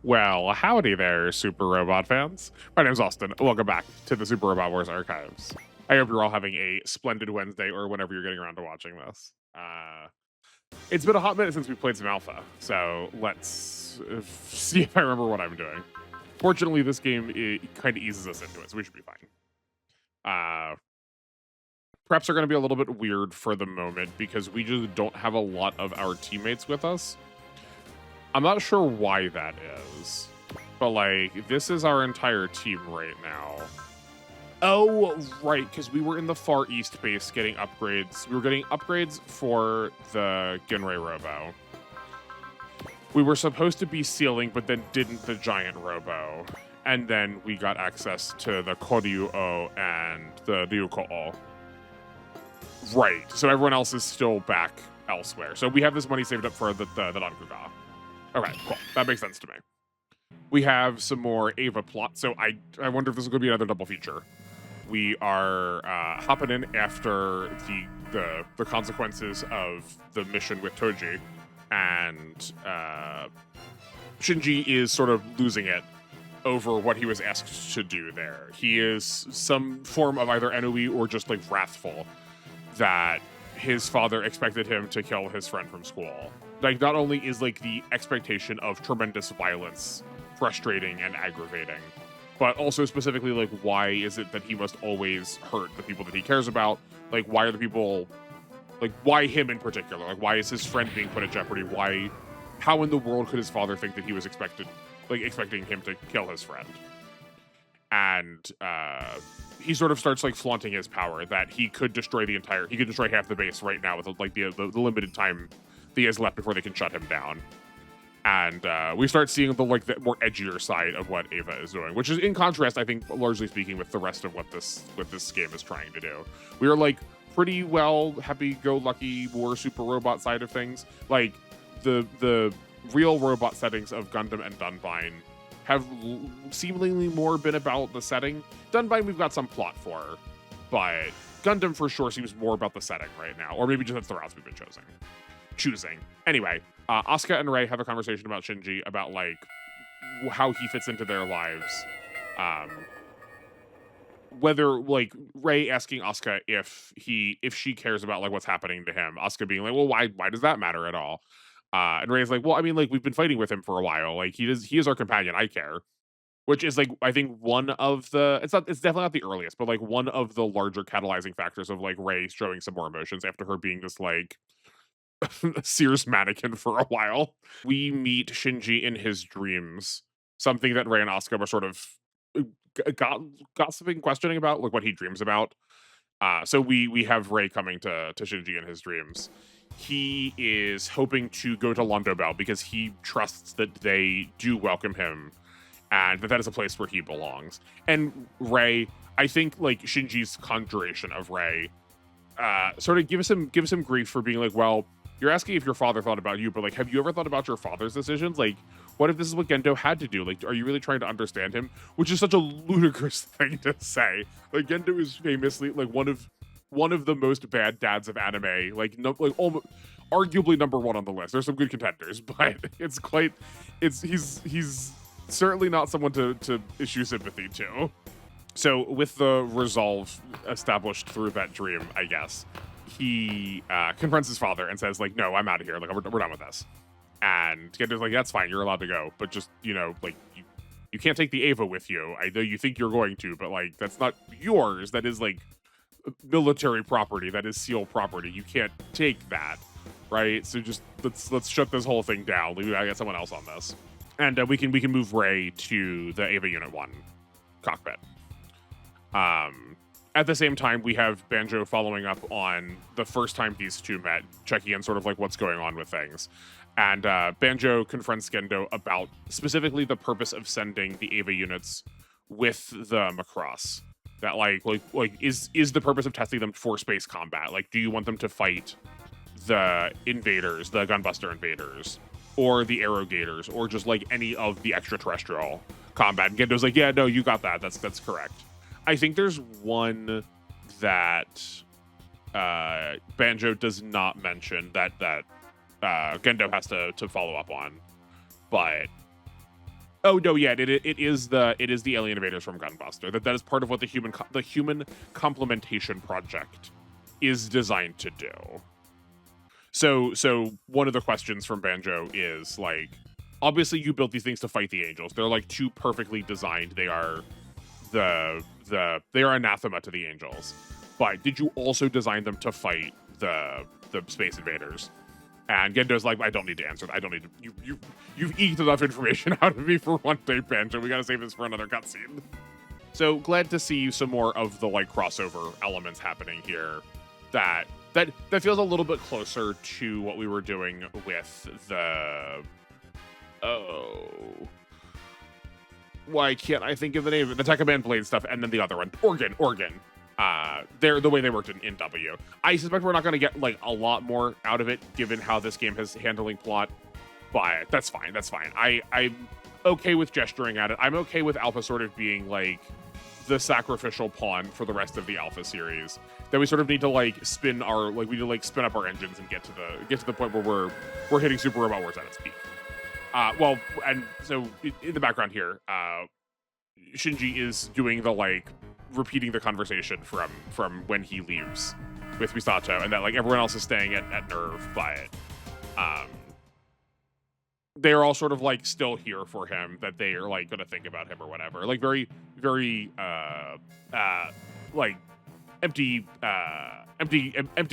Well, howdy there, Super Robot fans. My name's Austin. Welcome back to the Super Robot Wars Archives. I hope you're all having a splendid Wednesday or whenever you're getting around to watching this. It's been a hot minute since we played some Alpha, so let's see if I remember what I'm doing. Fortunately, this game kind of eases us into it, so we should be fine. Preps are going to be a little bit weird for the moment because we just don't have a lot of our teammates with us. I'm not sure why that is, but like, this is our entire team right now. Oh, right, because we were in the Far East base getting upgrades. We were getting upgrades for the Genrei Robo. We were supposed to be sealing, but then didn't the Giant Robo. And then we got access to the Koryu-O and the Ryuko-O. Right, so everyone else is still back elsewhere. So we have this money saved up for the Dankuga. Okay, cool. That makes sense to me. We have some more EVA plot, so I wonder if this is going to be another double feature. We are hopping in after the consequences of the mission with Toji, and Shinji is sort of losing it over what he was asked to do there. He is some form of either ennui or just like wrathful that his father expected him to kill his friend from school. Like, not only is like the expectation of tremendous violence frustrating and aggravating, but also specifically like, why is it that he must always hurt the people that he cares about? Like, why are the people, like, why him in particular? Like, why is his friend being put at jeopardy? How in the world could his father think that he was expecting him to kill his friend? And he sort of starts like flaunting his power that he could destroy half the base right now with like the limited time he has left before they can shut him down. And we start seeing the more edgier side of what EVA is doing, which is in contrast, I think, largely speaking, with the rest of what this game is trying to do. We are like pretty well happy-go-lucky war super robot side of things. Like the real robot settings of Gundam and Dunbine have seemingly more been about the setting. Dunbine we've got some plot for, but Gundam for sure seems more about the setting right now, or maybe just that's the routes we've been choosing. Anyway, Asuka and Rei have a conversation about Shinji, about like how he fits into their lives. Whether like Rei asking Asuka if she cares about like what's happening to him, Asuka being like, well, why does that matter at all? And Rei's like, well, I mean, like, we've been fighting with him for a while. Like, he is our companion. I care. Which is like, I think one of the, it's definitely not the earliest, but like one of the larger catalyzing factors of like Rei showing some more emotions after her being this like Sears mannequin for a while. We meet Shinji in his dreams, something that Rei and Asuka were sort of gossiping, questioning about, like what he dreams about. So we have Rei coming to Shinji in his dreams. He is hoping to go to Londo Bell because he trusts that they do welcome him and that is a place where he belongs. And Rei, I think like Shinji's conjuration of Rei sort of gives him grief for being like, well, you're asking if your father thought about you, but like, have you ever thought about your father's decisions? Like, what if this is what Gendo had to do? Like, are you really trying to understand him? Which is such a ludicrous thing to say. Like, Gendo is famously like one of the most bad dads of anime. Like, no, like almost, arguably number one on the list. There's some good contenders, but he's certainly not someone to issue sympathy to. So with the resolve established through that dream, I guess, he confronts his father and says, like, no, I'm out of here. Like, we're done with this. And Gendo's like, that's fine. You're allowed to go. But just, like, you can't take the EVA with you. I know you think you're going to, but, like, that's not yours. That is, like, military property. That is SEAL property. You can't take that, right? So just let's shut this whole thing down. We gotta get someone else on this. And we can move Rei to the EVA Unit 1 cockpit. At the same time, we have Banjo following up on the first time these two met, checking in sort of like what's going on with things. And Banjo confronts Gendo about specifically the purpose of sending the EVA units with the Macross. That like is the purpose of testing them for space combat? Like, do you want them to fight the invaders, the Gunbuster invaders, or the Arrogators, or just like any of the extraterrestrial combat? And Gendo's like, yeah, no, you got that. That's correct. I think there's one that Banjo does not mention that Gendo has to follow up on, but Oh no, yeah, it is the alien invaders from Gunbuster. That is part of what the human complementation project is designed to do. So one of the questions from Banjo is like, obviously you built these things to fight the angels. They're like too perfectly designed. They are they are anathema to the angels. But did you also design them to fight the space invaders? And Gendo's like, I don't need to answer that. I don't need to. You've eked enough information out of me for one day, Banjo. We gotta save this for another cutscene. So glad to see some more of the like crossover elements happening here. That feels a little bit closer to what we were doing with the why can't I think of the name of the Tekkaman Blade stuff, and then the other one, Organ. They're the way they worked in W. I suspect we're not going to get like a lot more out of it, given how this game has handling plot. But that's fine. I'm okay with gesturing at it. I'm okay with Alpha sort of being like the sacrificial pawn for the rest of the Alpha series. That we sort of need to like spin up our engines and get to the point where we're hitting Super Robot Wars at its peak. Well, and so in the background here, Shinji is doing the like repeating the conversation from when he leaves with Misato, and that like everyone else is staying at Nerve, but they're all sort of like still here for him, that they are like gonna think about him or whatever. Like very like empty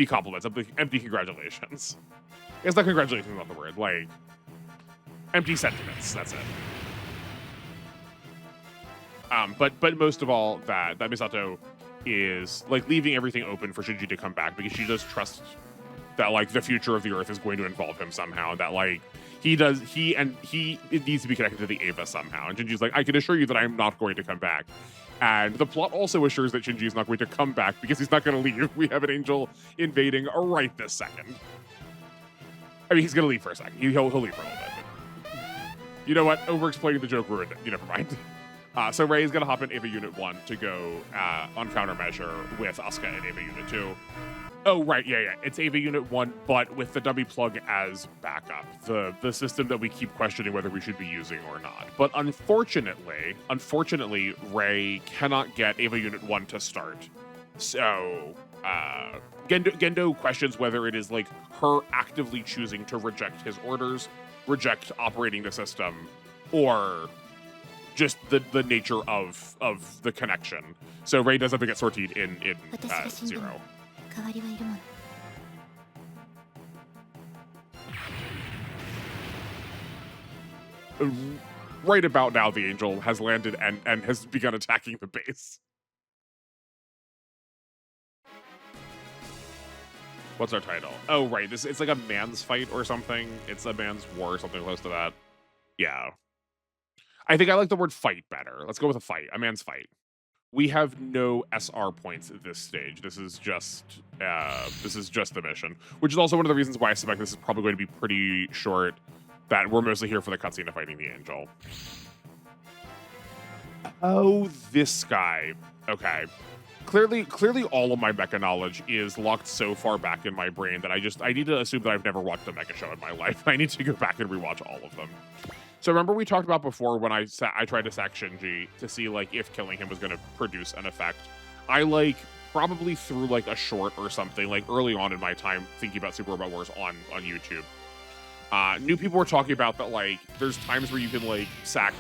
compliments, empty congratulations. It's not congratulations on the word, like empty sentiments. That's it. But most of all, that Misato is like leaving everything open for Shinji to come back, because she does trust that like the future of the Earth is going to involve him somehow. That like it needs to be connected to the EVA somehow. And Shinji's like, I can assure you that I'm not going to come back. And the plot also assures that Shinji is not going to come back because he's not going to leave. We have an angel invading right this second. I mean, he's going to leave for a second. He'll leave for a little bit. But you know what? Over-explaining the joke ruined it. You never mind. So Rei is going to hop in EVA Unit 1 to go on countermeasure with Asuka in EVA Unit 2. Oh, right, yeah. It's EVA Unit 1, but with the dummy plug as backup. The system that we keep questioning whether we should be using or not. But unfortunately, Rei cannot get EVA Unit 1 to start. So, Gendo questions whether it is like her actively choosing to reject his orders, reject operating the system, or just the nature of the connection. So Rei does have to get sortied in 0. Right about now, the angel has landed and has begun attacking the base. What's our title? Oh, right. It's like a man's fight or something. It's a man's war or something close to that. Yeah. I think I like the word fight better. Let's go with a fight. A man's fight. We have no SR points at this stage. This is just the mission, which is also one of the reasons why I suspect this is probably going to be pretty short. That we're mostly here for the cutscene of fighting the angel. Oh, this guy. Okay. Clearly, all of my mecha knowledge is locked so far back in my brain that I need to assume that I've never watched a mecha show in my life. I need to go back and rewatch all of them. So remember we talked about before when I tried to sack Shinji to see like if killing him was going to produce an effect. I like probably threw like a short or something like early on in my time thinking about Super Robot Wars on YouTube. New people were talking about that like there's times where you can like sack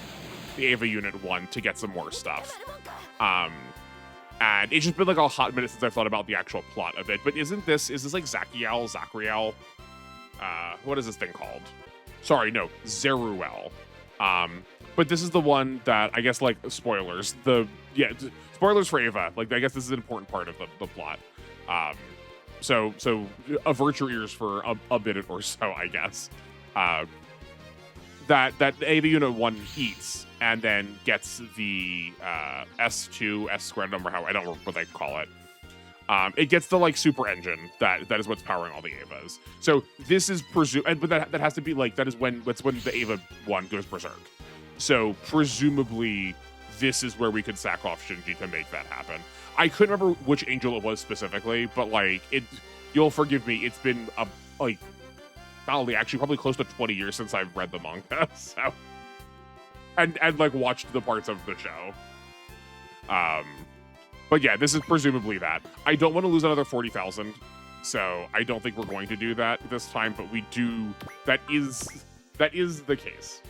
the EVA Unit 1 to get some more stuff. And it's just been like a hot minute since I've thought about the actual plot of it. But is this like Zachriel? What is this thing called? Sorry, no, Zeruel. But this is the one that I guess like spoilers. Spoilers for Eva. Like I guess this is an important part of the plot. So avert your ears for a minute or so, I guess. That EVA Unit 1 eats and then gets the S2, S squared number, how I don't remember what they call it. It gets the like super engine that is what's powering all the EVAs. So this is but that has to be like that's when the EVA 1 goes berserk. So presumably this is where we could sack off Shinji to make that happen. I couldn't remember which angel it was specifically, but like you'll forgive me. It's been probably close to 20 years since I've read the manga. So and like watched the parts of the show. But yeah, this is presumably that. I don't want to lose another 40,000, so I don't think we're going to do that this time. But we do. That is the case.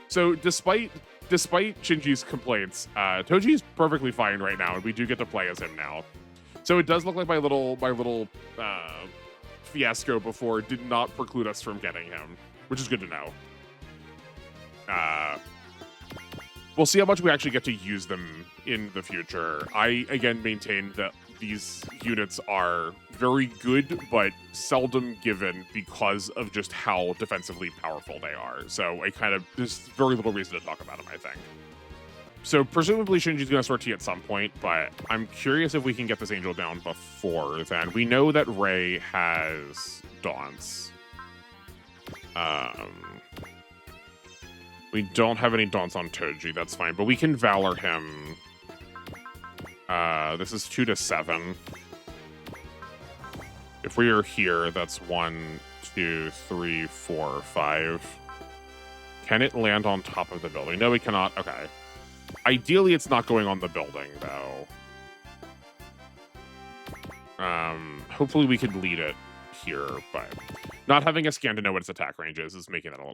So despite Shinji's complaints, Toji's perfectly fine right now, and we do get to play as him now. So it does look like my little fiasco before did not preclude us from getting him, which is good to know. We'll see how much we actually get to use them in the future. I, again, maintain that these units are very good, but seldom given because of just how defensively powerful they are. So there's very little reason to talk about them, I think. So presumably Shinji's going to sortie at some point, but I'm curious if we can get this angel down before then. We know that Rei has Daunts. We don't have any Daunts on Toji, that's fine, but we can Valor him. This is 2 to 7. If we are here, that's 1, 2, 3, 4, 5. Can it land on top of the building? No, we cannot. Okay. Ideally, it's not going on the building, though. Hopefully we could lead it here, but not having a scan to know what its attack range is making that a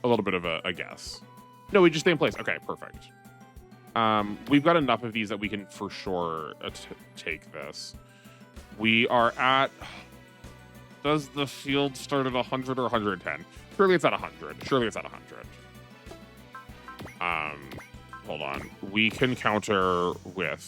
little bit of a guess. No, we just stay in place. Okay, perfect. We've got enough of these that we can for sure take this. We are at... Does the field start at 100 or 110? Surely it's at 100. Surely it's at 100. Hold on. We can counter with...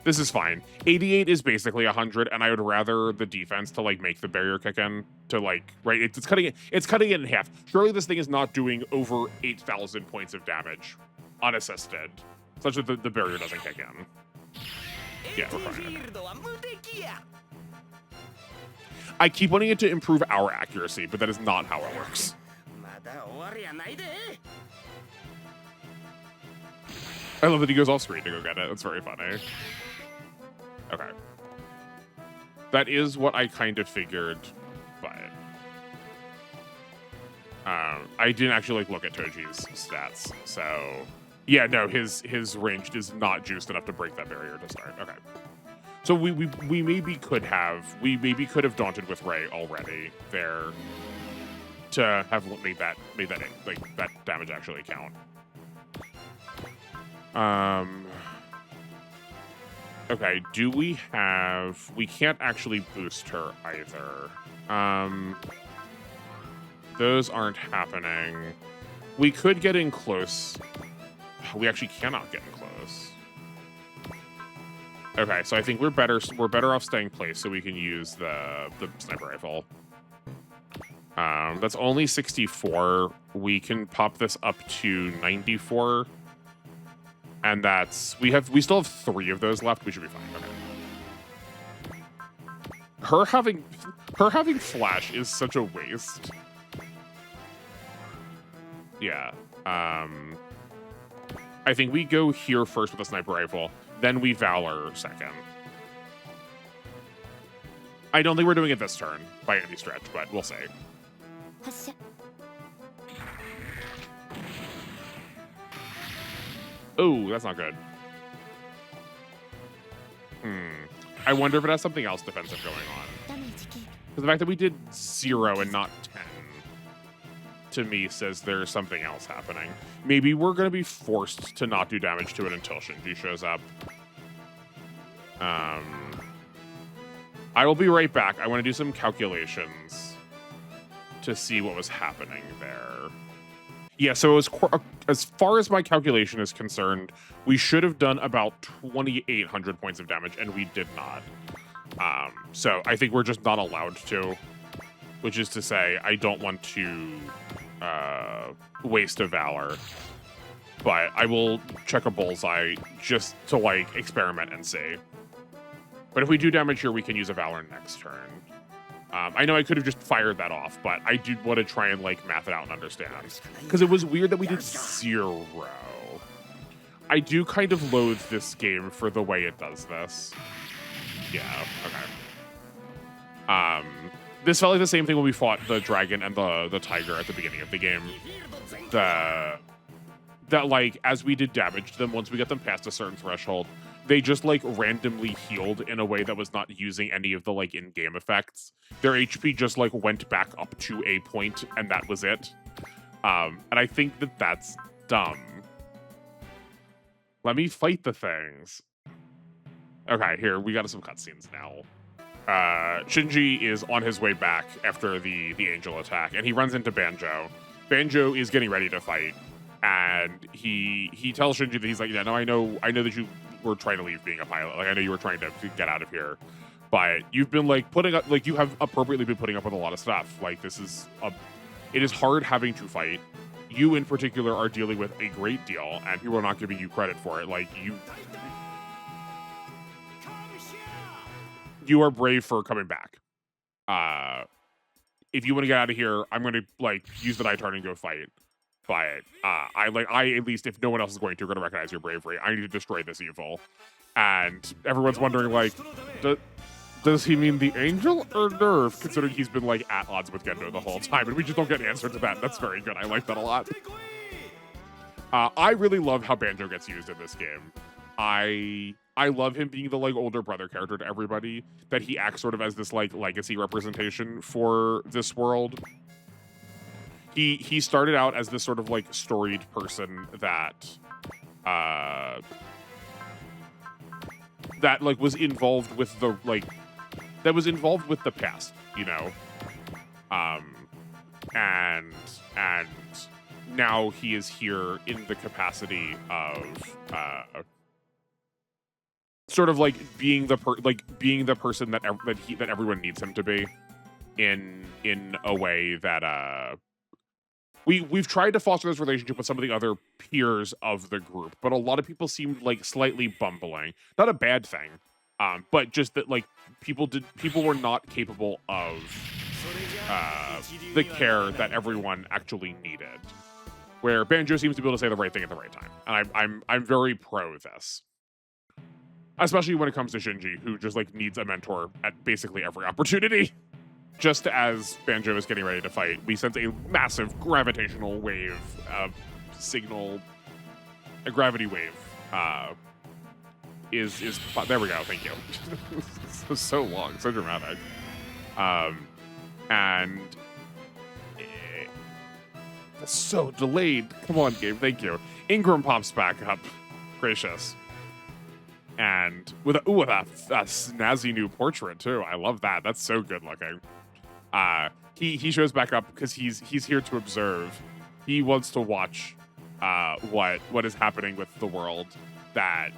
This is fine. 88 is basically 100, and I would rather the defense to like make the barrier kick in to like right. It's cutting it in half. Surely this thing is not doing over 8,000 points of damage unassisted, such that the barrier doesn't kick in. Yeah, we're fine. I keep wanting it to improve our accuracy, but that is not how it works. I love that he goes off screen to go get it. That's very funny. Okay. That is what I kind of figured, but I didn't actually look at Toji's stats. So yeah, no, his range is not juiced enough to break that barrier to start. Okay. So we maybe could have daunted with Rei already there to have made that like that damage actually count. Okay, do we have... We can't actually boost her either. Those aren't happening. We could get in close. We actually cannot get in close. Okay, so I think we're better off staying placed so we can use the sniper rifle. That's only 64. We can pop this up to 94. And that's we still have 3 of those left. We should be fine. Okay. Her having flash is such a waste. Yeah. I think we go here first with a sniper rifle, then we Valor second. I don't think we're doing it this turn by any stretch, but we'll see. Oh, that's not good. I wonder if it has something else defensive going on. Because the fact that we did 0 and not 10, to me, says there's something else happening. Maybe we're going to be forced to not do damage to it until Shinji shows up. I will be right back. I want to do some calculations to see what was happening there. Yeah, so as far as my calculation is concerned, we should have done about 2,800 points of damage, and we did not. So I think we're just not allowed to, which is to say I don't want to waste a Valor. But I will check a bullseye just to, like, experiment and see. But if we do damage here, we can use a Valor next turn. I know I could have just fired that off, but I do want to try and like math it out and understand. Because it was weird that we did 0. I do kind of loathe this game for the way it does this. Yeah, okay. This felt like the same thing when we fought the dragon and the tiger at the beginning of the game. That like, as we did damage to them, once we got them past a certain threshold, they just like randomly healed in a way that was not using any of the like in-game effects. Their HP just like went back up to a point and that was it. And I think that that's dumb. Let me fight the things. Okay, here, we got some cutscenes now. Shinji is on his way back after the angel attack, and he runs into Banjo. Banjo is getting ready to fight, and he tells Shinji that he's like, yeah, no, I know that you were trying to leave being a pilot. Like, I know you were trying to get out of here, but you've been like putting up, like, you have appropriately been putting up with a lot of stuff. Like, it is hard having to fight. You in particular are dealing with a great deal, and people are not giving you credit for it. Like, you are brave for coming back. If you want to get out of here, I'm going to like use the Night and go fight. But I at least, if no one else is going to recognize your bravery, I need to destroy this evil. And everyone's wondering like, does he mean the angel or Nerve? Considering he's been like at odds with Gendo the whole time, and we just don't get an answer to that. That's very good. I like that a lot. I really love how Banjo gets used in this game. I love him being the like older brother character to everybody, that he acts sort of as this like legacy representation for this world. He started out as this sort of like storied person that like was involved with the past, you know. And now he is here in the capacity of sort of like being the person that everyone needs him to be, in a way that we've tried to foster this relationship with some of the other peers of the group, but a lot of people seemed like slightly bumbling. Not a bad thing, but just that like people were not capable of the care that everyone actually needed. Where Banjo seems to be able to say the right thing at the right time, and I'm very pro this. Especially when it comes to Shinji, who just like needs a mentor at basically every opportunity. Just as Banjo is getting ready to fight, we sense a massive gravitational wave signal. A gravity wave is there we go. Thank you. so long, so dramatic, and that's so delayed. Come on, game. Thank you. Ingram pops back up. Gracious. And with a snazzy new portrait too. I love that. That's so good looking. He shows back up because he's here to observe. He wants to watch what is happening with the world. That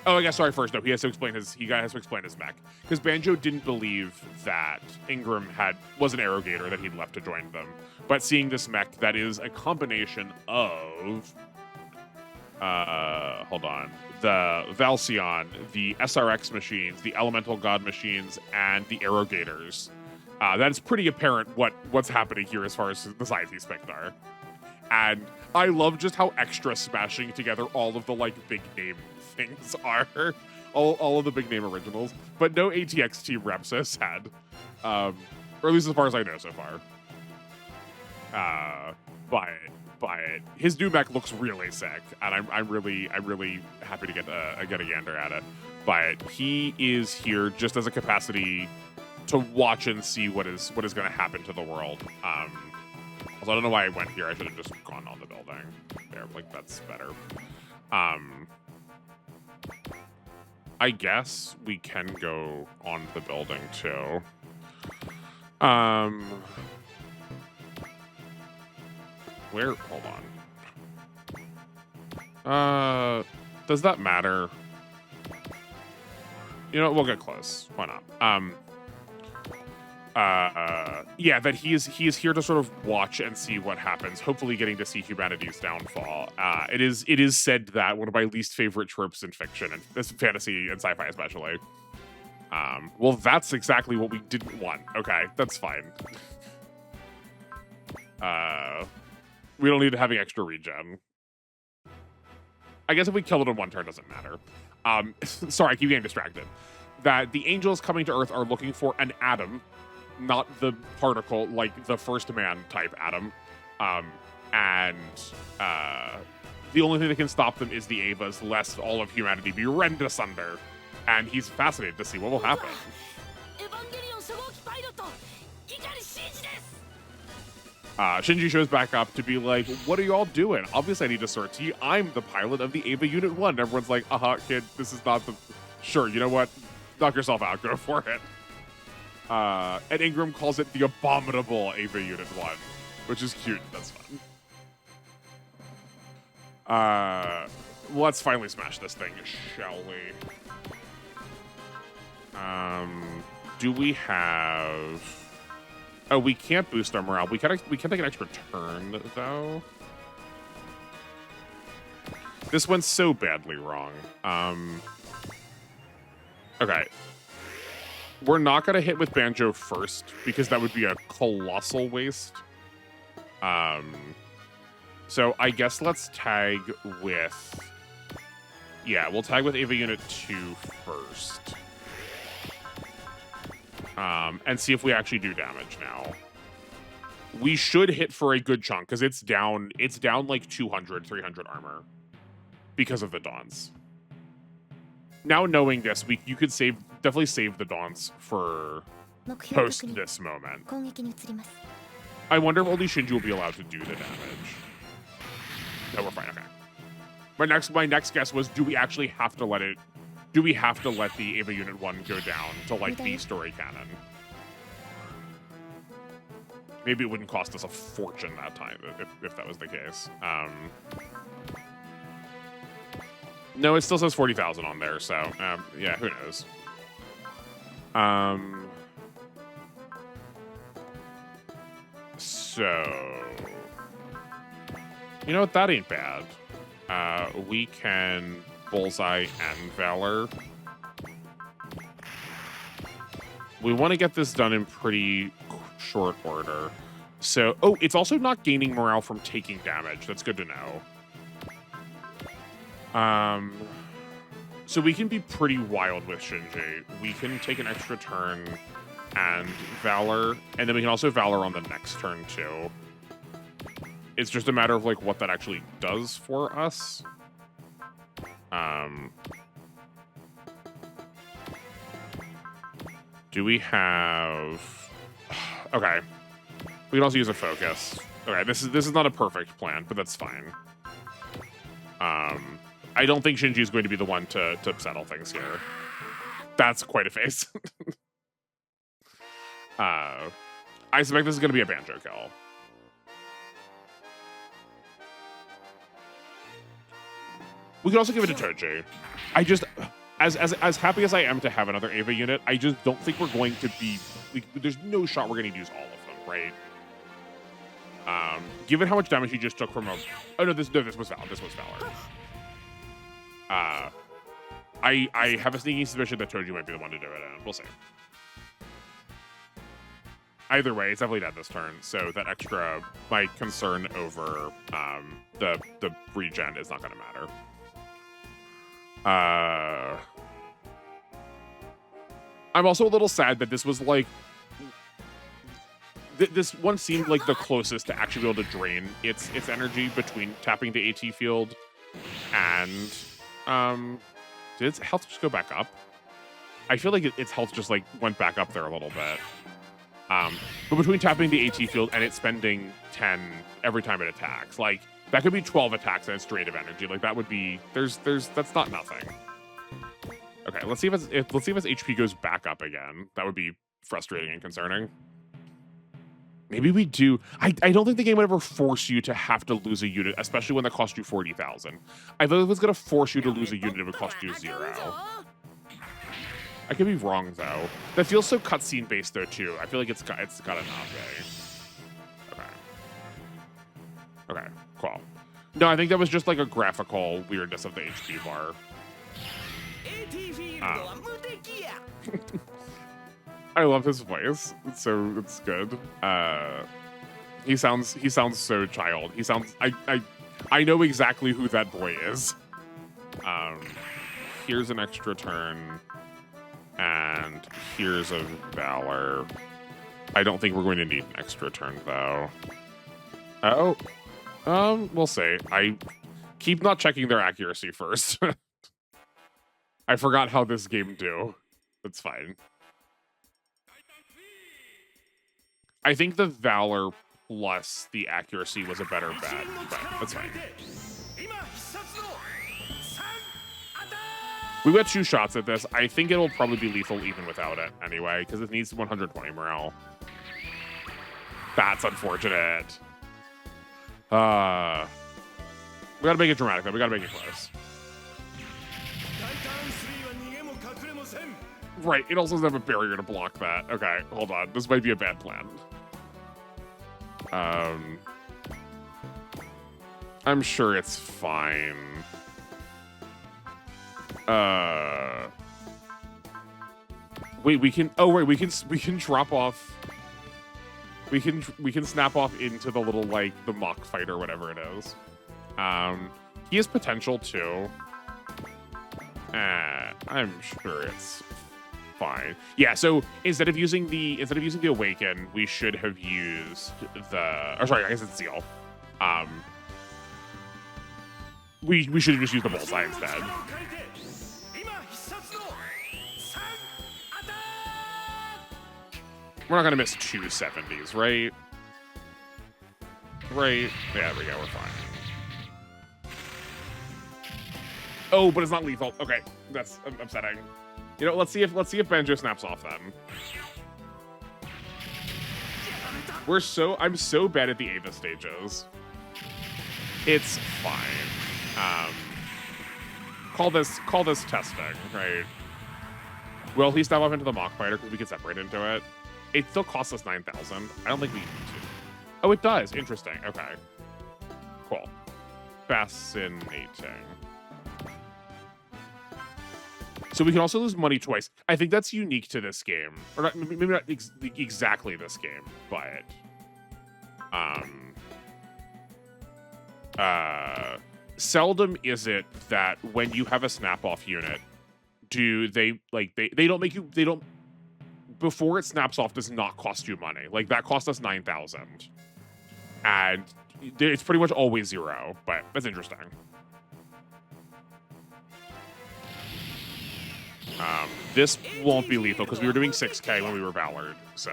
I guess sorry. First, no, he has to explain his mech, because Banjo didn't believe that Ingram was an Arrogator that he'd left to join them. But seeing this mech that is a combination of hold on, the Valsion, the SRX machines, the Elemental God machines, and the Arrogators. That's pretty apparent what's happening here as far as the size he's picked are. And I love just how extra smashing together all of the like big name things are. All of the big name originals. But no ATX team reps has had. Or at least as far as I know so far. But his new mech looks really sick, and I'm really happy to get a gander at it. But he is here just as a capacity to watch and see what is going to happen to the world. Also, I don't know why I went here. I should have just gone on the building. There, like that's better. I guess we can go on the building too. Where? Hold on. Does that matter? You know, we'll get close. Why not? Yeah, that he is here to sort of watch and see what happens. Hopefully, getting to see humanity's downfall. It is said that one of my least favorite tropes in fiction and fantasy and sci-fi especially. Well, that's exactly what we didn't want. Okay, that's fine. We don't need having extra regen. I guess if we kill it in one turn, doesn't matter. Sorry, I keep getting distracted. that the angels coming to Earth are looking for an atom, not the particle, like the first man type atom. And the only thing that can stop them is the EVAs, lest all of humanity be rent asunder. And he's fascinated to see what will happen. Shinji shows back up to be like, what are you all doing? Obviously I need to sort to you. I'm the pilot of the EVA Unit 1. And everyone's like, kid, this is not the... Sure, you know what? Knock yourself out. Go for it. And Ingram calls it the abominable EVA Unit 1, which is cute. That's fun. Let's finally smash this thing, shall we? Do we have... Oh, we can't boost our morale. We can take an extra turn, though. This went so badly wrong. Okay. We're not going to hit with Banjo first, because that would be a colossal waste. So I guess let's tag with... Yeah, we'll tag with EVA Unit 2 first. And see if we actually do damage now. We should hit for a good chunk, because it's down like 200, 300 armor because of the Dawns. Now knowing this, you could definitely save the Dawns for post this moment. I wonder if only Shinji will be allowed to do the damage. No, we're fine, okay. My next guess was, do we actually have to let it... Do we have to let the EVA Unit 1 go down to, like, the story canon? Maybe it wouldn't cost us a fortune that time, if that was the case. No, it still says 40,000 on there, so, yeah, who knows? So... You know what? That ain't bad. We can... Bullseye and Valor. We want to get this done in pretty short order. So, oh, it's also not gaining morale from taking damage. That's good to know. So we can be pretty wild with Shinji. We can take an extra turn and Valor, and then we can also Valor on the next turn too. It's just a matter of like what that actually does for us. Do we have... Okay. We can also use a focus. Okay, this is not a perfect plan, but that's fine. I don't think Shinji is going to be the one to settle things here. That's quite a face. I suspect this is going to be a Banjo kill. We could also give it to Toji. I just, as happy as I am to have another EVA unit, I just don't think we're going to be, there's no shot we're going to use all of them, right? Given how much damage he just took from a, oh no, this was Valor. I have a sneaking suspicion that Toji might be the one to do it, and we'll see. Either way, it's definitely dead this turn, so that extra, my concern over the regen is not going to matter. I'm also a little sad that this was like... This one seemed like the closest to actually be able to drain its energy between tapping the AT field and... did its health just go back up? I feel like its health just like went back up there a little bit. But between tapping the AT field and it spending 10 every time it attacks, like that could be 12 attacks and its drain of energy. Like that would be that's not nothing. Okay, let's see if its HP goes back up again. That would be frustrating and concerning. Maybe we do. I don't think the game would ever force you to have to lose a unit, especially when that cost you 40,000. I thought it was gonna force you to lose a unit, it would cost you 0. I could be wrong though. That feels so cutscene based though too. I feel like it's got enough. Okay, cool. No, I think that was just like a graphical weirdness of the HP bar. I love his voice. It's good. He sounds so child. He sounds I know exactly who that boy is. Here's an extra turn. And And here's a Valor. I don't think we're going to need an extra turn, though. Oh, we'll see. I keep not checking their accuracy first. I forgot how this game do. It's fine. I think the Valor plus the accuracy was a better bet, but that's fine. We got 2 shots at this. I think it'll probably be lethal even without it anyway, because it needs 120 morale. That's unfortunate. We gotta make it dramatic, though. We gotta make it close. Right, it also doesn't have a barrier to block that. Okay, hold on. This might be a bad plan. I'm sure it's fine. Wait, we can. Oh wait, we can drop off. We can snap off into the little like the mock fight or whatever it is. He has potential too. I'm sure it's fine. Yeah. So instead of using the Awaken, we should have used the. Or sorry, I guess it's Zeal. We should have just used the Bullseye instead. We're not gonna miss 2 70s, right? Right. Yeah, there we go. We're fine. Oh, but it's not lethal. Okay, that's upsetting. You know, let's see if Banjo snaps off then. I'm so bad at the EVA stages. It's fine. Call this testing, right? Will he step off into the mock fighter because we can separate into it? It still costs us 9,000. I don't think we need to. Oh, it does. Interesting. Okay. Cool. Fascinating. So we can also lose money twice. I think that's unique to this game. Or not, maybe not exactly this game, but... seldom is it that when you have a snap-off unit, they don't make you... They don't... Before it snaps off does not cost you money. Like, that cost us 9,000. And it's pretty much always 0, but that's interesting. This won't be lethal because we were doing 6k when we were Valored, so...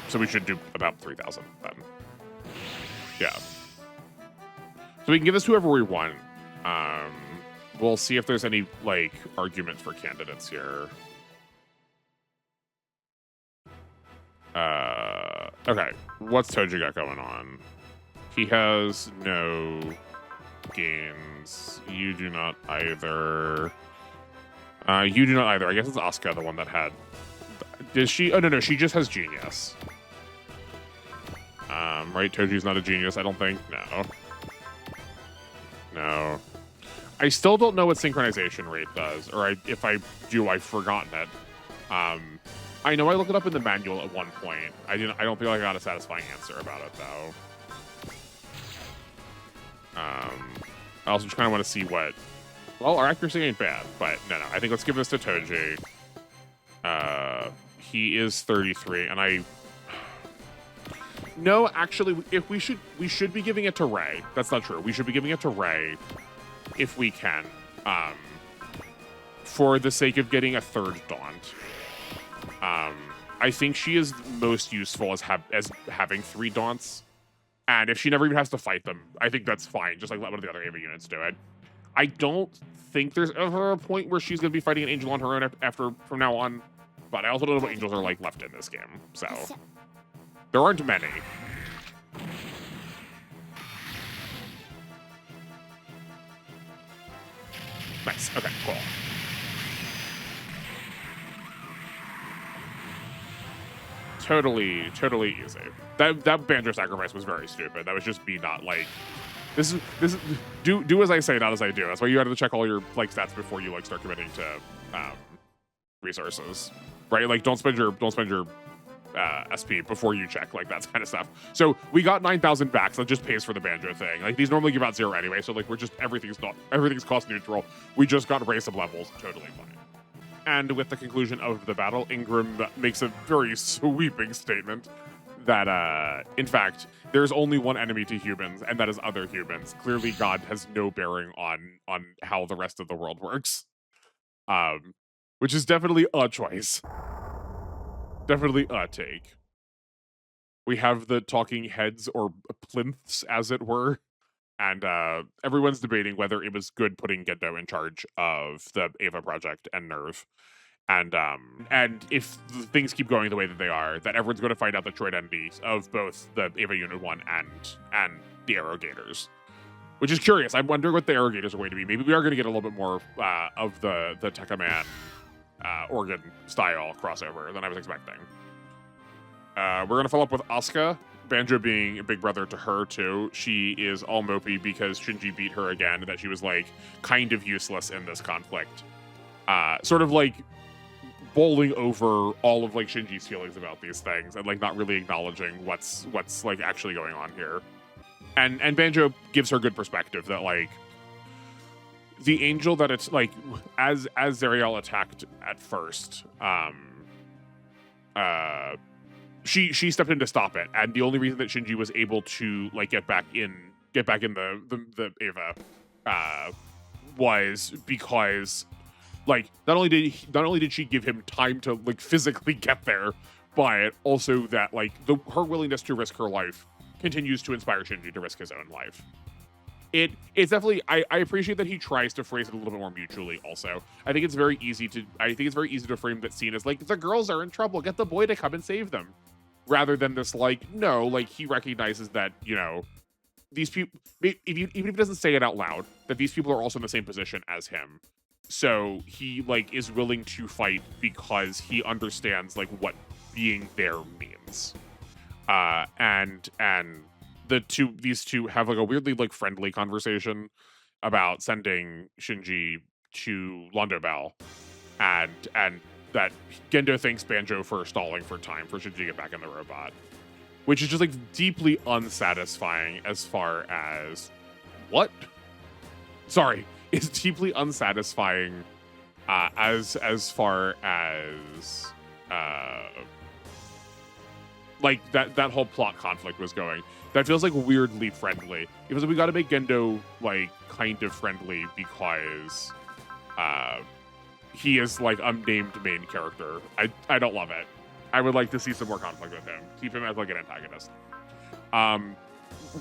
So we should do about 3,000 then. Yeah. So we can give this to whoever we want. We'll see if there's any, like, argument for candidates here. Okay. What's Toji got going on? He has no gains. You do not either. You do not either. I guess it's Asuka, the one that had... Does she? Oh, no, she just has genius. Right? Toji's not a genius, I don't think. No. No. I still don't know what synchronization rate does, or if I do, I've forgotten it. I know I looked it up in the manual at one point. I don't think I got a satisfying answer about it, though. I also just kind of want to see what... Well, our accuracy ain't bad, but no. I think let's give this to Toji. He is 33, and I... No, actually, if we should be giving it to Ray. That's not true. We should be giving it to Ray if we can, for the sake of getting a 3rd Daunt. I think she is most useful as having 3 Daunts. And if she never even has to fight them, I think that's fine. Just like let one of the other EVA units do it. I don't think there's ever a point where she's going to be fighting an angel on her own from now on. But I also don't know what angels are like left in this game. So there aren't many. Nice. Okay, cool. Totally easy. That Banjo sacrifice was very stupid. That was just me not like this is do as I say, not as I do. That's why you have to check all your like stats before you like start committing to resources. Right? Like don't spend your SP before you check, like that kind of stuff. So we got 9,000 back, so that just pays for the banjo thing. Like these normally give out 0 anyway, so like we're just everything's cost neutral. We just got race of levels, totally fine. And with the conclusion of the battle, Ingram makes a very sweeping statement that in fact there's only one enemy to humans, and that is other humans. Clearly, God has no bearing on how the rest of the world works. Which is definitely a choice. Definitely a take. We have the talking heads, or plinths, as it were, and everyone's debating whether it was good putting Gendo in charge of the EVA project and Nerve. And if things keep going the way that they are, that everyone's going to find out the true identities of both the EVA Unit 1 and the Arrogators. Which is curious. I wonder what the Arrogators are going to be. Maybe we are going to get a little bit more of the Tekka Man organ style crossover than I was expecting. We're going to follow up with Asuka. Banjo being a big brother to her, too. She is all mopey because Shinji beat her again, that she was, like, kind of useless in this conflict. Sort of, like, bowling over all of, like, Shinji's feelings about these things and, like, not really acknowledging what's like, actually going on here. And Banjo gives her good perspective that, like, the angel that it's, like, as Zariel attacked at first, she stepped in to stop it, and the only reason that Shinji was able to, like, get back in the EVA was because, like, not only did she give him time to, like, physically get there, but also that, like, her willingness to risk her life continues to inspire Shinji to risk his own life. It's definitely, I appreciate that he tries to phrase it a little bit more mutually also. I think it's very easy to frame that scene as, like, the girls are in trouble, get the boy to come and save them. Rather than this, like, no, like, he recognizes that, you know, these people, even if he doesn't say it out loud, that these people are also in the same position as him. So he, like, is willing to fight because he understands, like, what being there means. And these two have, like, a weirdly, like, friendly conversation about sending Shinji to Londo Bell, and that Gendo thanks Banjo for stalling for time for Shinji to get back in the robot, which is just, like, deeply unsatisfying as far as is deeply unsatisfying as far as like that whole plot conflict was going. That feels, like, weirdly friendly. Because we got to make Gendo, like, kind of friendly because he is, like, a named main character. I don't love it. I would like to see some more conflict with him. Keep him as, like, an antagonist.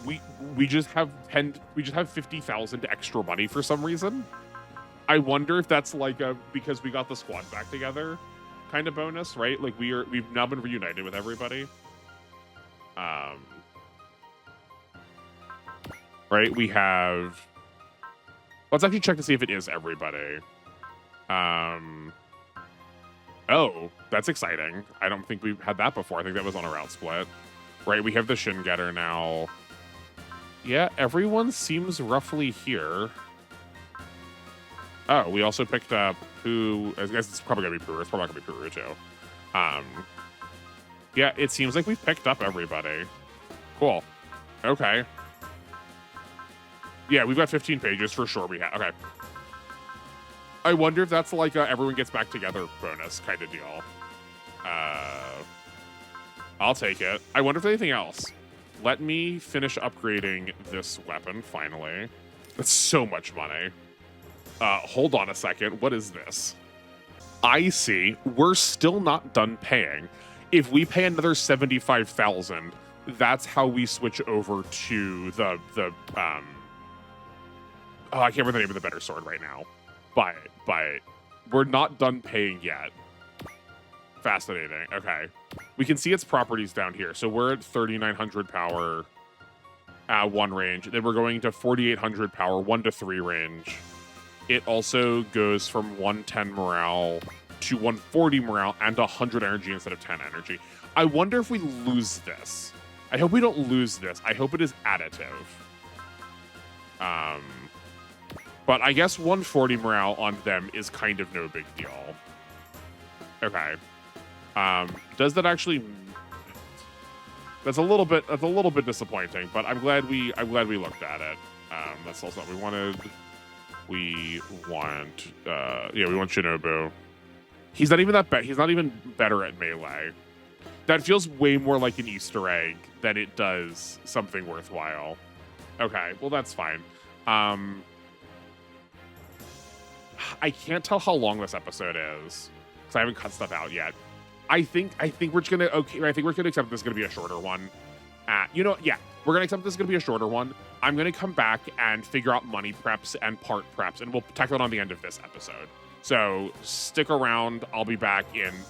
We just have 50,000 extra money for some reason. I wonder if that's, like, because we got the squad back together kind of bonus, right? Like, we've now been reunited with everybody. Right, we have... Let's actually check to see if it is everybody. Oh, that's exciting. I don't think we've had that before. I think that was on a route split. Right, we have the Shin Getter now. Yeah, everyone seems roughly here. Oh, we also picked up who... I guess it's probably going to be Puru. It's probably going to be Puru, too. Yeah, it seems like we've picked up everybody. Cool. Okay. Yeah, we've got 15 pages for sure. We have. Okay. I wonder if that's like a everyone gets back together bonus kind of deal. I'll take it. I wonder if there's anything else. Let me finish upgrading this weapon finally. That's so much money. Hold on a second. What is this? I see. We're still not done paying. If we pay another 75,000, that's how we switch over to the I can't remember the name of the better sword right now, but we're not done paying yet. Fascinating. Okay, we can see its properties down here. So we're at 3,900 power at 1 range. Then we're going to 4,800 power 1 to 3 range. It also goes from 110 morale to 140 morale and 100 energy instead of 10 energy. I wonder if we lose this. I hope we don't lose this. I hope it is additive. But I guess 140 morale on them is kind of no big deal. Okay. Does that actually... That's a little bit disappointing, but I'm glad we looked at it. That's also what we wanted. We want we want Shinobu. He's not even He's not even better at melee. That feels way more like an Easter egg than it does something worthwhile. Okay, well that's fine. I can't tell how long this episode is because I haven't cut stuff out yet. I think we're just gonna accept this is gonna be a shorter one. We're gonna accept this is gonna be a shorter one. I'm gonna come back and figure out money preps and part preps, and we'll tackle it on the end of this episode. So stick around. I'll be back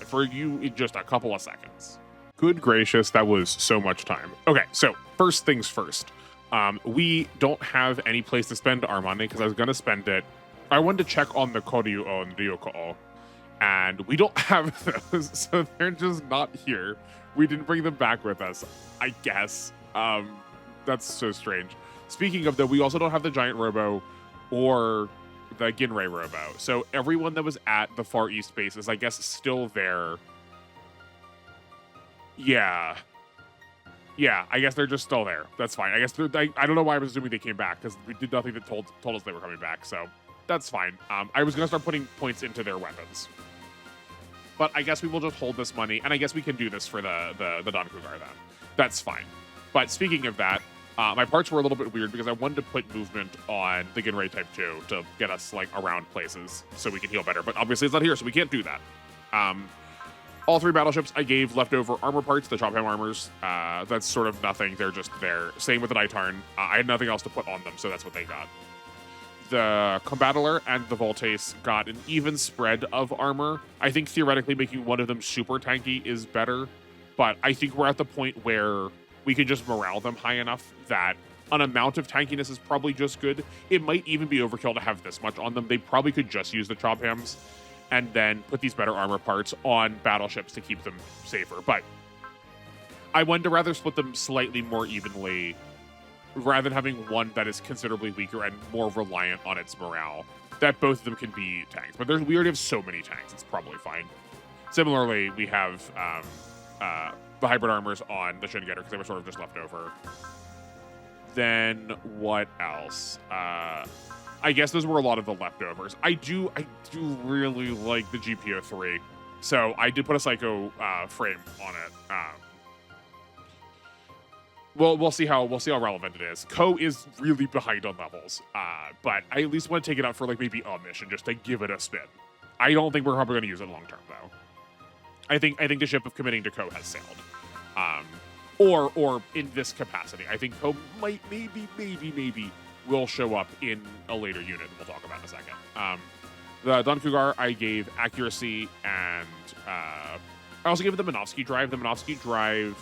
for you in just a couple of seconds. Good gracious, that was so much time. Okay, so first things first. We don't have any place to spend our money because I was gonna spend it. I wanted to check on the Koryu and Ryoko, and we don't have those, so they're just not here. We didn't bring them back with us, I guess. That's so strange. Speaking of, though, we also don't have the Giant Robo or the Ginrei Robo. So everyone that was at the Far East base is, I guess, still there. Yeah, I guess they're just still there. That's fine. I guess I don't know why I was assuming they came back, because we did nothing that told us they were coming back, so that's fine. I was going to start putting points into their weapons. But I guess we will just hold this money, and I guess we can do this for the Dankugar then. That's fine. But speaking of that, my parts were a little bit weird because I wanted to put movement on the Ginrei Type 2 to get us like around places so we can heal better. But obviously it's not here, so we can't do that. All three battleships, I gave leftover armor parts, the Chop Ham armors. That's sort of nothing. They're just there. Same with the Nightarn. I had nothing else to put on them, so that's what they got. The Combattler and the Voltace got an even spread of armor. I think theoretically making one of them super tanky is better, but I think we're at the point where we can just morale them high enough that an amount of tankiness is probably just good. It might even be overkill to have this much on them. They probably could just use the Chop Hams and then put these better armor parts on battleships to keep them safer. But I wanted to rather split them slightly more evenly rather than having one that is considerably weaker and more reliant on its morale, that both of them can be tanks. But we already have so many tanks, it's probably fine. Similarly, we have the hybrid armors on the Shin Getter because they were sort of just left over. Then what else? I guess those were a lot of the leftovers. I do really like the GPO3, so I did put a Psycho frame on it. We'll see how relevant it is. Ko is really behind on levels, but I at least want to take it out for like maybe a mission just to give it a spin. I don't think we're probably going to use it long term though. I think the ship of committing to Ko has sailed, or in this capacity. I think Ko might maybe will show up in a later unit. We'll talk about in a second. The Dankugar I gave accuracy, and I also gave it the Minovsky drive. The Minovsky drive.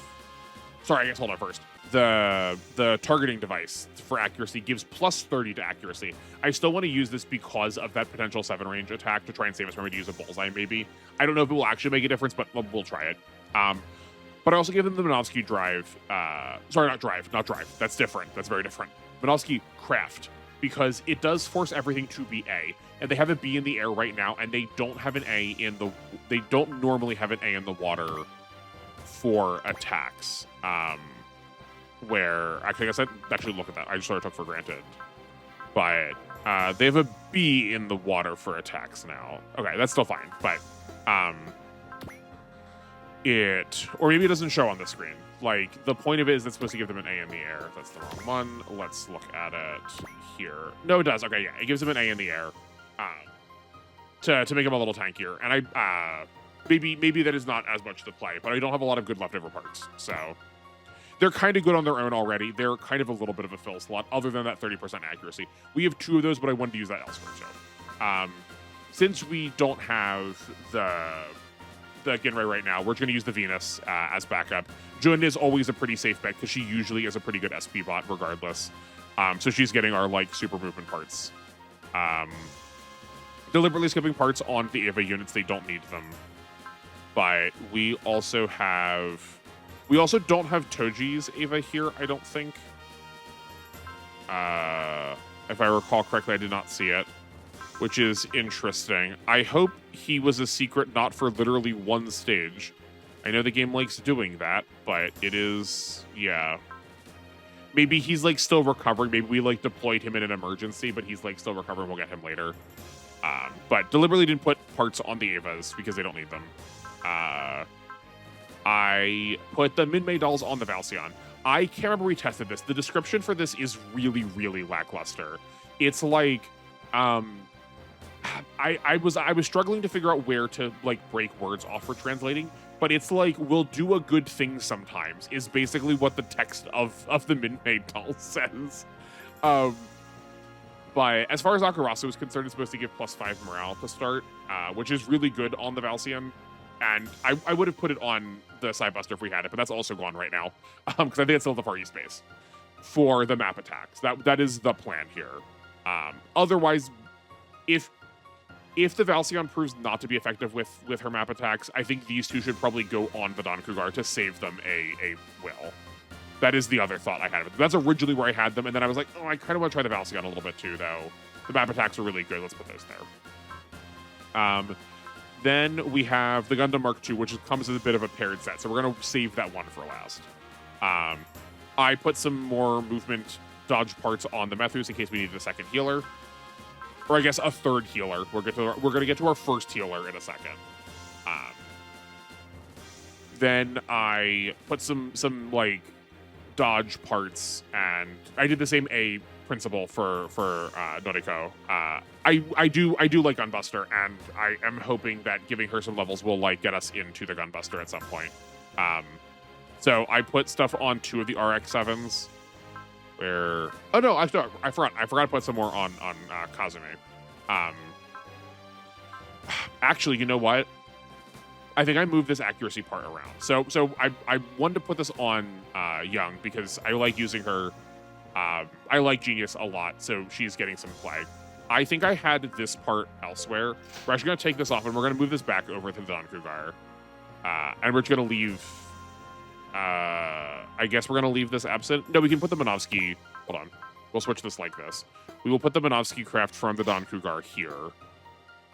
Sorry, I guess hold on first. The targeting device for accuracy gives plus 30 to accuracy. I still want to use this because of that potential 7-range attack to try and save us from having to use a bullseye, maybe. I don't know if it will actually make a difference, but we'll try it. But I also gave them the Minovsky drive. Sorry, not drive. That's different. That's very different. Minovsky craft, because it does force everything to be A. And they have a B in the air right now, and they don't have an A in the... They don't normally have an A in the water for attacks. Where actually, I guess I actually look at that. I just sort of took for granted. But they have a B in the water for attacks now. Okay, that's still fine. But or maybe it doesn't show on the screen. Like, the point of it is it's supposed to give them an A in the air. That's the wrong one. Let's look at it here. No, it does. Okay, yeah, it gives them an A in the air to make them a little tankier. And maybe that is not as much to play, but I don't have a lot of good leftover parts, so they're kind of good on their own already. They're kind of a little bit of a fill slot, other than that 30% accuracy. We have 2 of those, but I wanted to use that elsewhere too. Since we don't have the Ginrei right now, we're just going to use the Venus as backup. Jun is always a pretty safe bet because she usually is a pretty good SP bot regardless. So she's getting our like super movement parts. Deliberately skipping parts on the EVA units, they don't need them. But we also don't have Toji's EVA here, I don't think. If I recall correctly, I did not see it, which is interesting. I hope he was a secret not for literally one stage, I know the game likes doing that, but it is, yeah. Maybe he's like still recovering. Maybe we like deployed him in an emergency, but he's like still recovering. We'll get him later. But deliberately didn't put parts on the EVAs because they don't need them. I put the Minmay dolls on the Valsion. I can't remember we tested this. The description for this is really, really lackluster. It's like, I was struggling to figure out where to like break words off for translating, but it's like, we'll do a good thing sometimes is basically what the text of the Minmay doll says. But as far as Akarasu is concerned, it's supposed to give +5 morale to start, which is really good on the Valsion. And I would have put it on the Sidebuster if we had it, but that's also gone right now. Because I think it's still the party space for the map attacks. That is the plan here. Otherwise, if the Valsion proves not to be effective with her map attacks, I think these two should probably go on the Don Cougar to save them a will. That is the other thought I had of it. That's originally where I had them, and then I was like, oh, I kind of want to try the Valsion a little bit too, though. The map attacks are really good. Let's put those there. Then we have the Gundam Mark II, which comes as a bit of a paired set, so we're going to save that one for last. I put some more movement dodge parts on the Methus in case we needed a second healer. Or I guess a third healer. We're going to get to our first healer in a second. Then I put some like dodge parts, and I did the same A principle for Noriko. I do like Gunbuster, and I am hoping that giving her some levels will like get us into the Gunbuster at some point. So I put stuff on 2 of the RX-7s. Where I forgot to put some more on Kazumi. Actually, you know what? I think I moved this accuracy part around. So I wanted to put this on Young because I like using her. I like Genius a lot, so she's getting some play. I think I had this part elsewhere. We're actually going to take this off, and we're going to move this back over to the Don Cougar. And we're just going to leave... I guess we're going to leave this absent. No, we can put the Minovsky... Hold on. We'll switch this like this. We will put the Minovsky craft from the Don Cougar here.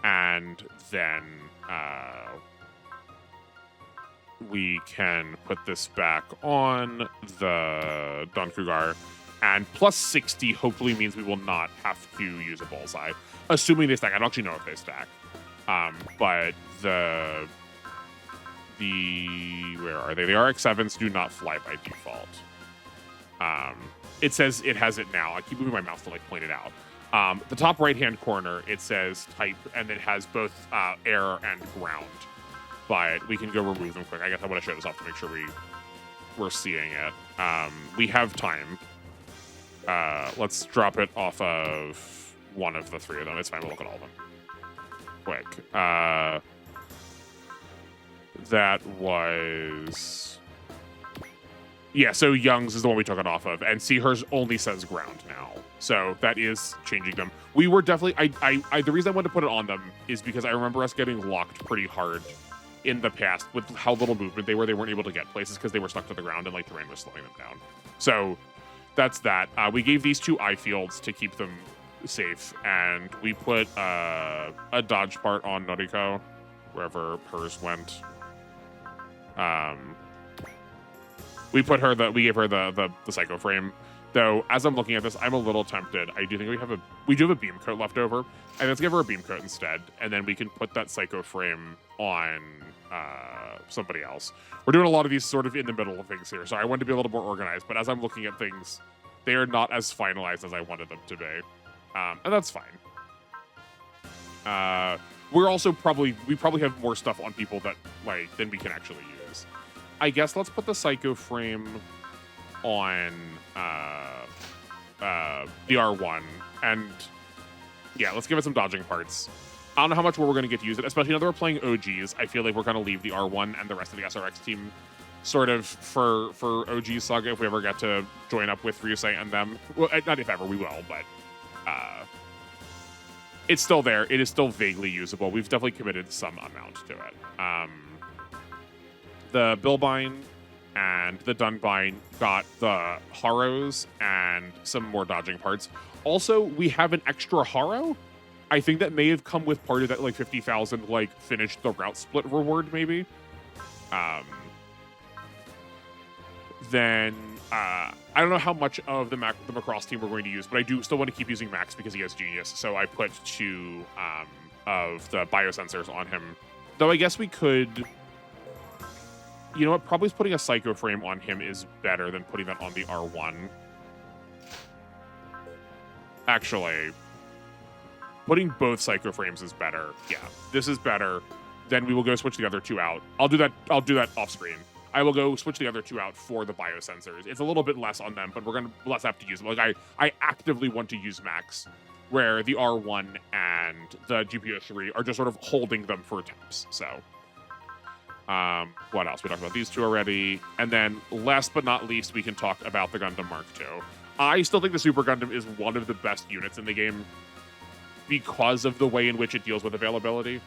And then... we can put this back on the Don Cougar. And +60 hopefully means we will not have to use a Bullseye. Assuming they stack. I don't actually know if they stack. But the... Where are they? The RX-7s do not fly by default. It says it has it now. I keep moving my mouse to like point it out. The top right-hand corner, it says type, and it has both air and ground. But we can go remove them quick. I guess I want to show this off to make sure we're seeing it. We have time. Let's drop it off of one of the 3 of them. It's fine. We'll look at all of them. Quick. That was... Yeah, so Young's is the one we took it off of. And see, hers only says ground now. So that is changing them. We were definitely... the reason I wanted to put it on them is because I remember us getting locked pretty hard in the past with how little movement they were. They weren't able to get places because they were stuck to the ground and like the rain was slowing them down. So that's that. We gave these 2 eye fields to keep them safe. And we put a dodge part on Noriko, wherever hers went. We gave her the Psycho Frame. Though, as I'm looking at this, I'm a little tempted. I do think we do have a beam coat left over, and let's give her a beam coat instead, and then we can put that Psycho Frame on somebody else. We're doing a lot of these sort of in the middle of things here, so I want to be a little more organized. But as I'm looking at things, they are not as finalized as I wanted them to be, and that's fine. We're also we probably have more stuff on people that than we can actually use. I guess let's put the Psycho Frame on the R1, and yeah, let's give it some dodging parts. I don't know how much more we're going to get to use it, especially now that we're playing OGs. I feel like we're going to leave the R1 and the rest of the SRX team sort of for OG Saga if we ever get to join up with Ryusei and them. Well, not if ever, we will, but it's still there. It is still vaguely usable. We've definitely committed some amount to it. The Bilbine and the Dunbine got the Haros and some more dodging parts. Also, we have an extra Haro. I think that may have come with part of that 50,000 finished the route split reward maybe. Then I don't know how much of the Macross team we're going to use, but I do still want to keep using Max because he has Genius. So I put 2 of the biosensors on him. Though I guess we could... You know what? Probably putting a Psycho Frame on him is better than putting that on the R1. Actually, putting both Psycho Frames is better. Yeah, this is better. Then we will go switch the other 2 out. I'll do that off screen. I will go switch the other 2 out for the biosensors. It's a little bit less on them, but we're gonna less have to use them. Like I actively want to use Max, where the R1 and the GPO3 are just sort of holding them for attempts. So, what else? We talked about these 2 already, and then last but not least, we can talk about the Gundam Mark II. I still think the Super Gundam is one of the best units in the game because of the way in which it deals with availability.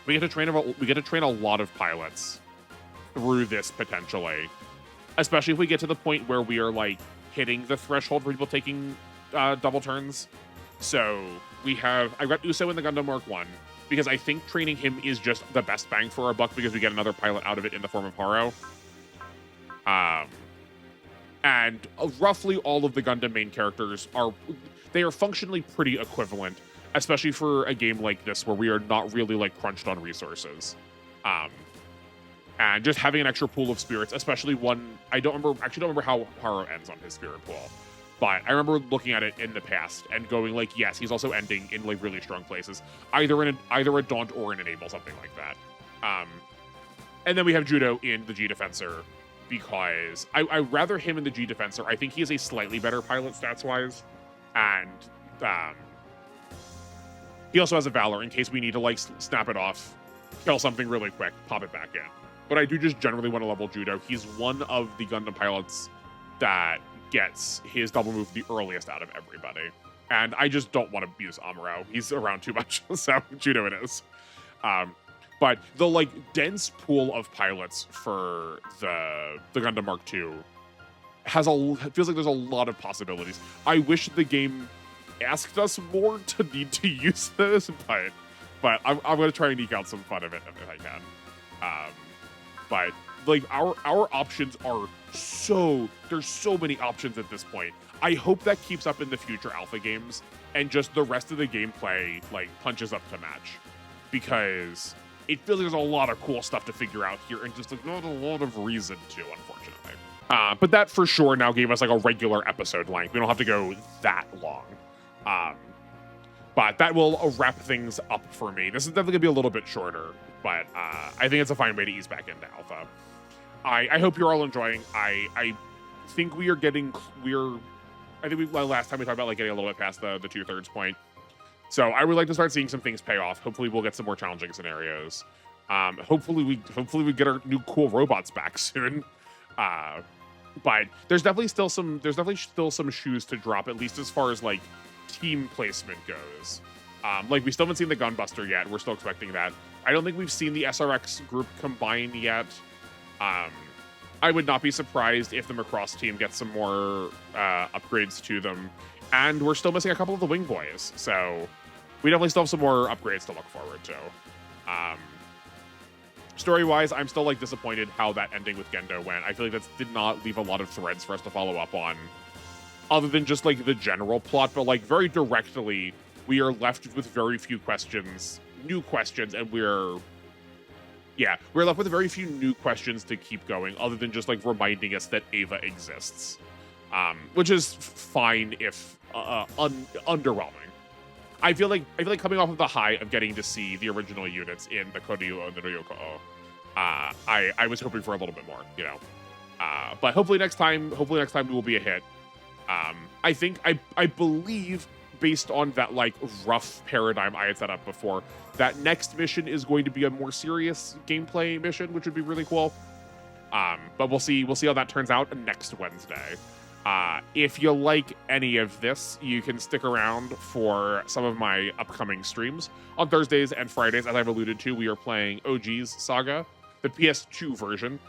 We get to train a lot of pilots through this potentially, especially if we get to the point where we are like hitting the threshold for people taking double turns. So I got Uso in the Gundam Mark 1 because I think training him is just the best bang for our buck because we get another pilot out of it in the form of Haro. And roughly all of the Gundam main characters are functionally pretty equivalent, especially for a game like this where we are not really like crunched on resources. And just having an extra pool of spirits, especially one, I don't remember how Haro ends on his spirit pool. But I remember looking at it in the past and going like, yes, he's also ending in like really strong places, either a Daunt or an Enable, something like that. And then we have Judo in the G Defensor because I rather him in the G Defensor. I think he is a slightly better pilot stats wise, and he also has a Valor in case we need to like snap it off, kill something really quick, pop it back in. But I do just generally want to level Judo. He's one of the Gundam pilots that gets his double move the earliest out of everybody. And I just don't want to use Amuro. He's around too much, so Judo it is. But the like dense pool of pilots for the Gundam Mark II feels like there's a lot of possibilities. I wish the game asked us more to need to use this, but I'm going to try and eke out some fun of it if I can. But like our options are there's so many options at this point. I hope that keeps up in the future alpha games and just the rest of the gameplay like punches up to match, because it feels like there's a lot of cool stuff to figure out here and just like not a lot of reason to, unfortunately. But that for sure now gave us like a regular episode length. We don't have to go that long. But that will wrap things up for me. This is definitely gonna be a little bit shorter, but I think it's a fine way to ease back into alpha. I hope you're all enjoying. I think we are getting last time we talked about like getting a little bit past the 2/3 point. So I would like to start seeing some things pay off. Hopefully we'll get some more challenging scenarios. Hopefully we get our new cool robots back soon. But there's definitely still some shoes to drop, at least as far as like team placement goes. Like we still haven't seen the Gunbuster yet. We're still expecting that. I don't think we've seen the SRX group combine yet. I would not be surprised if the Macross team gets some more upgrades to them. And we're still missing a couple of the Wing Boys, so we definitely still have some more upgrades to look forward to. Story-wise, I'm still like disappointed how that ending with Gendo went. I feel like that did not leave a lot of threads for us to follow up on, other than just like the general plot, but like very directly, we are left with very few new questions, and we're left with very few new questions to keep going, other than just like reminding us that EVA exists, which is fine if underwhelming. I feel like coming off of the high of getting to see the original units in the Koryu and the Ryoko, I was hoping for a little bit more, you know. But hopefully next time we will be a hit. I believe, based on that like rough paradigm I had set up before, that next mission is going to be a more serious gameplay mission, which would be really cool. But we'll see how that turns out next Wednesday. If you like any of this, you can stick around for some of my upcoming streams. On Thursdays and Fridays, as I've alluded to, we are playing OG's Saga, the PS2 version.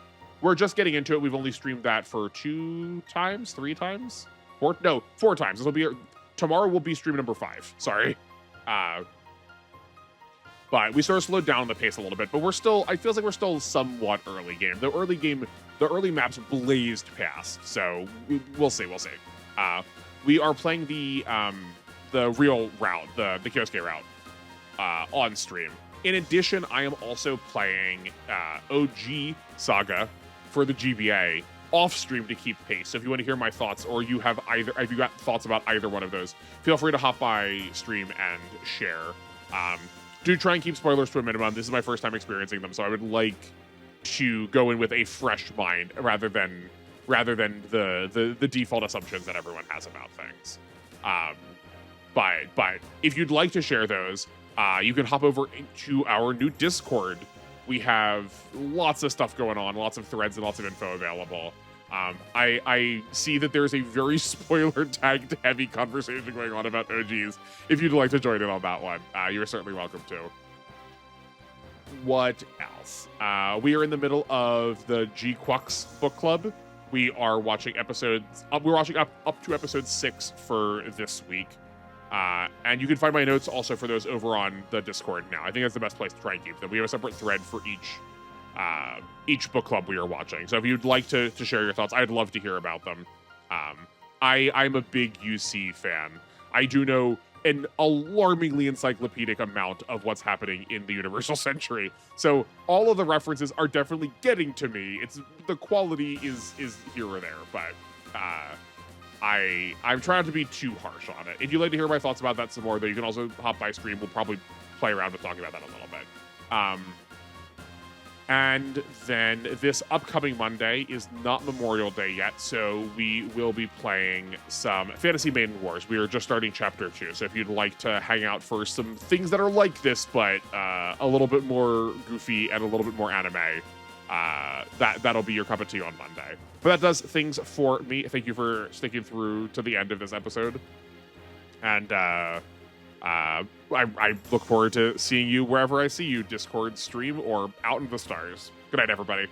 We're just getting into it. We've only streamed that for 4 times. Tomorrow will be stream number 5. Sorry. But we sort of slowed down the pace a little bit, but I feels like we're still somewhat early game. The early maps blazed past, so we'll see. We are playing the real route, the Kyosuke route, on stream. In addition, I am also playing OG Saga for the GBA off stream to keep pace. So if you want to hear my thoughts, or if you got thoughts about either one of those, feel free to hop by stream and share. Do try and keep spoilers to a minimum. This is my first time experiencing them, so I would like to go in with a fresh mind rather than the default assumptions that everyone has about things. But if you'd like to share those, you can hop over into our new Discord. We have lots of stuff going on, lots of threads and lots of info available. I see that there's a very spoiler-tagged heavy conversation going on about OGs. If you'd like to join in on that one, you're certainly welcome to. What else? We are in the middle of the G-Quux book club. We are watching episodes. We're watching up to episode 6 for this week. And you can find my notes also for those over on the Discord now. I think that's the best place to try and keep them. We have a separate thread for each book club we are watching. So if you'd like to share your thoughts, I'd love to hear about them. I'm a big UC fan. I do know an alarmingly encyclopedic amount of what's happening in the Universal Century. So all of the references are definitely getting to me. The quality is here or there, but I'm trying to be too harsh on it. If you'd like to hear my thoughts about that some more, though, you can also hop by stream. We'll probably play around with talking about that a little bit. And then this upcoming Monday is not Memorial Day yet, so we will be playing some Fantasy Maiden Wars. We are just starting Chapter 2, so if you'd like to hang out for some things that are like this, but a little bit more goofy and a little bit more anime, that'll be your cup of tea on Monday. But that does things for me. Thank you for sticking through to the end of this episode. And I look forward to seeing you wherever I see you, Discord, stream, or out in the stars. Good night, everybody.